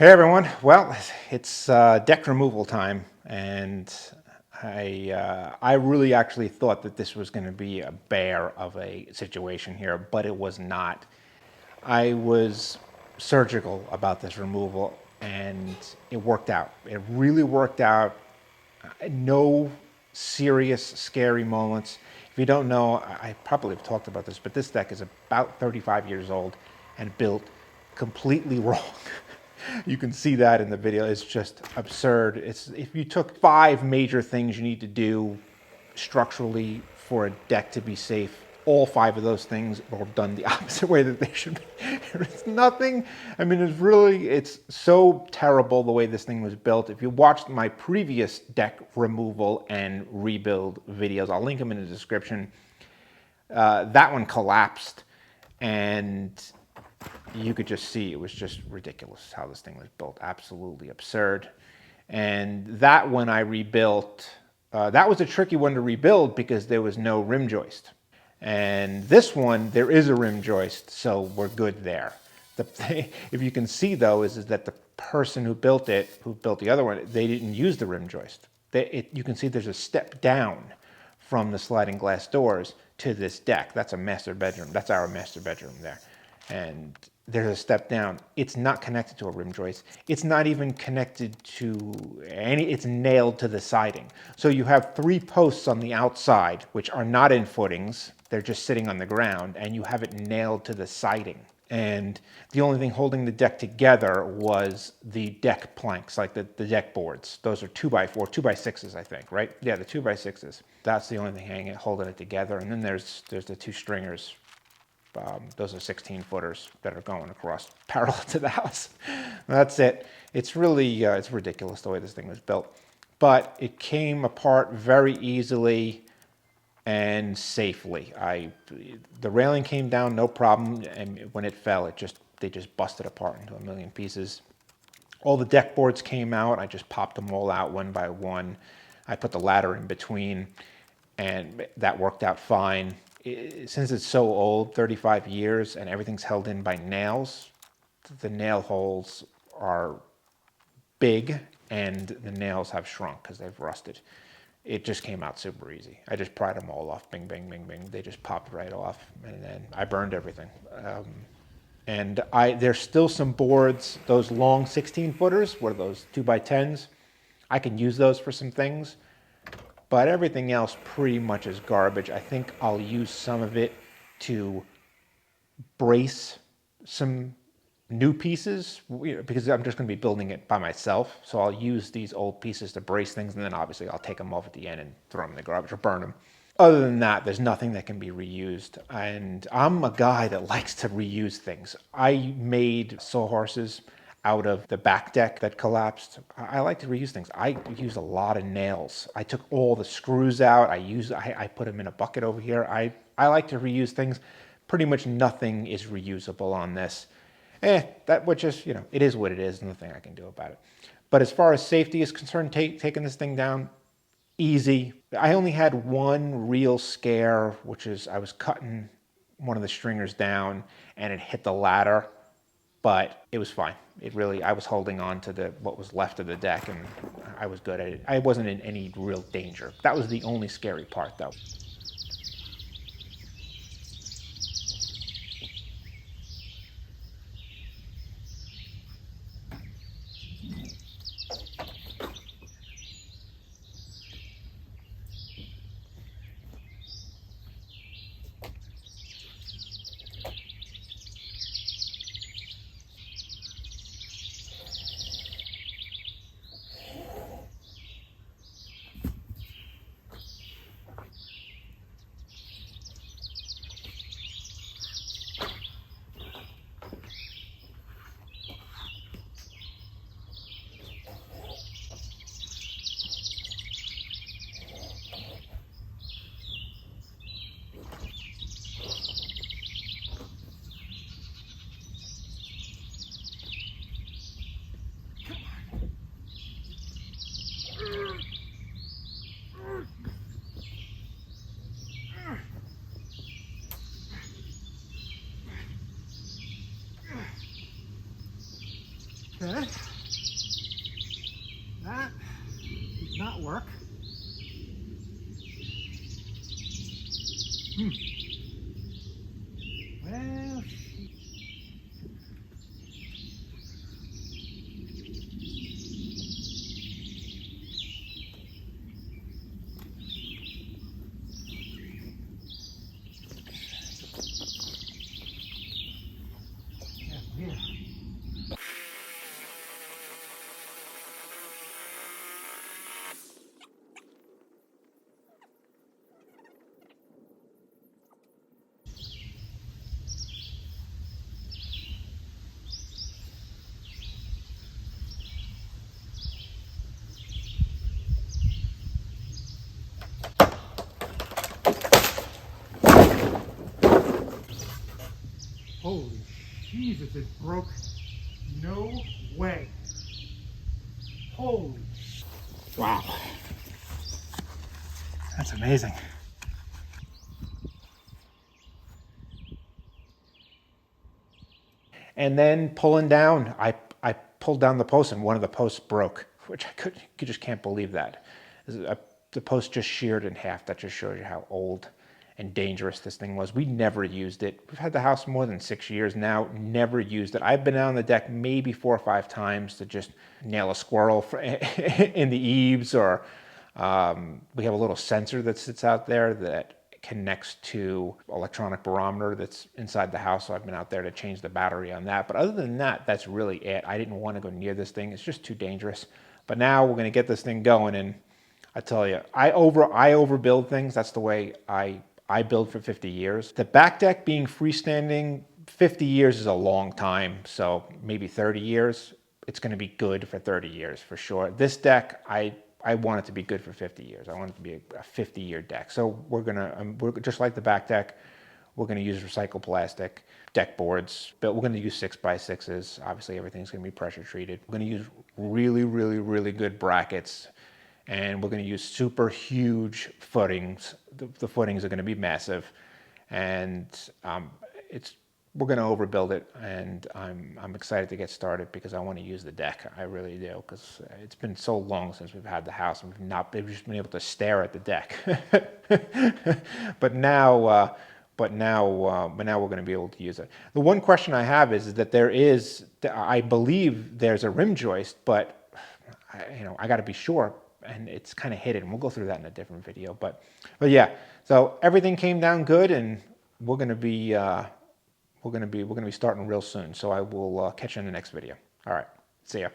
Hey everyone. Well, it's deck removal time, and I really actually thought that this was going to be a bear of a situation here, but it was not. I was surgical about this removal, and it worked out. It really worked out. No serious, scary moments. If you don't know, I probably have talked about this, but this deck is about 35 years old and built completely wrong. You can see that in the video. It's just absurd. It's if you took 5 major things you need to do structurally for a deck to be safe, all 5 of those things are done the opposite way that they should be. It's nothing. I mean, it's so terrible the way this thing was built. If you watched my previous deck removal and rebuild videos, I'll link them in the description. That one collapsed, and you could just see it was just ridiculous how this thing was built. Absolutely absurd. And that one I rebuilt, that was a tricky one to rebuild because there was no rim joist. And this one, there is a rim joist, so we're good there. If you can see though, is that the person who built the other one, they didn't use the rim joist. You can see there's a step down from the sliding glass doors to this deck. That's a master bedroom. That's our master bedroom there. And there's a step down. It's not connected to a rim joist. It's not even connected to it's nailed to the siding. So you have 3 posts on the outside, which are not in footings. They're just sitting on the ground, and you have it nailed to the siding. And the only thing holding the deck together was the deck planks, like the deck boards. Those are 2x4, 2x6s, I think, right? Yeah, the 2x6s. That's the only thing holding it together. And then there's the 2 stringers. Those are 16 footers that are going across parallel to the house. That's it. It's really, it's ridiculous the way this thing was built. But it came apart very easily and safely. The railing came down, no problem, and when it fell, they just busted apart into a million pieces. All the deck boards came out. I just popped them all out one by one. I put the ladder in between, and that worked out fine. Since it's so old, 35 years, and everything's held in by nails, the nail holes are big, and the nails have shrunk because they've rusted. It just came out super easy. I just pried them all off. Bing, bing, bing, bing. They just popped right off, and then I burned everything. And there's still some boards, those long 16 footers, what are those, 2x10s? I can use those for some things, but everything else pretty much is garbage. I think I'll use some of it to brace some new pieces, because I'm just going to be building it by myself. So I'll use these old pieces to brace things, and then obviously I'll take them off at the end and throw them in the garbage or burn them. Other than that, there's nothing that can be reused. And I'm a guy that likes to reuse things. I made sawhorses out of the back deck that collapsed. I like to reuse things. I used a lot of nails. I took all the screws out. I put them in a bucket over here. I like to reuse things. Pretty much nothing is reusable on this. That would just, it is what it is. Nothing I can do about it. But as far as safety is concerned, taking this thing down, easy. I only had one real scare, which is I was cutting one of the stringers down and it hit the ladder, but it was fine. I was holding on to what was left of the deck, and I was good at it. I wasn't in any real danger. That was the only scary part, though. Okay. That did not work. Well, yeah. Holy Jesus, it broke. No way. Holy. Wow. That's amazing. And then pulling down, I pulled down the post and one of the posts broke, which you just can't believe that. The post just sheared in half. That just shows you how old and dangerous this thing was. We never used it. We've had the house more than 6 years now, never used it. I've been out on the deck maybe 4 or 5 times to just nail a squirrel in the eaves, or we have a little sensor that sits out there that connects to electronic barometer that's inside the house. So I've been out there to change the battery on that. But other than that, that's really it. I didn't want to go near this thing. It's just too dangerous. But now we're going to get this thing going. And I tell you, I overbuild things. That's the way I build for 50 years. The back deck being freestanding, 50 years is a long time. So maybe 30 years. It's going to be good for 30 years for sure. This deck, I want it to be good for 50 years. I want it to be a 50-year deck. So we're just like the back deck, we're gonna use recycled plastic deck boards, but we're gonna use 6x6s. Obviously everything's gonna be pressure treated. We're gonna use really, really, really good brackets, and we're gonna use super huge footings. The footings are gonna be massive, and we're going to overbuild it, and I'm excited to get started because I want to use the deck. I really do, because it's been so long since we've had the house and we've just been able to stare at the deck. but now we're going to be able to use it. The one question I have is that I believe there's a rim joist, but I got to be sure, and it's kind of hidden. We'll go through that in a different video, but yeah. So everything came down good, and we're going to be starting real soon. So I will catch you in the next video. All right. See ya.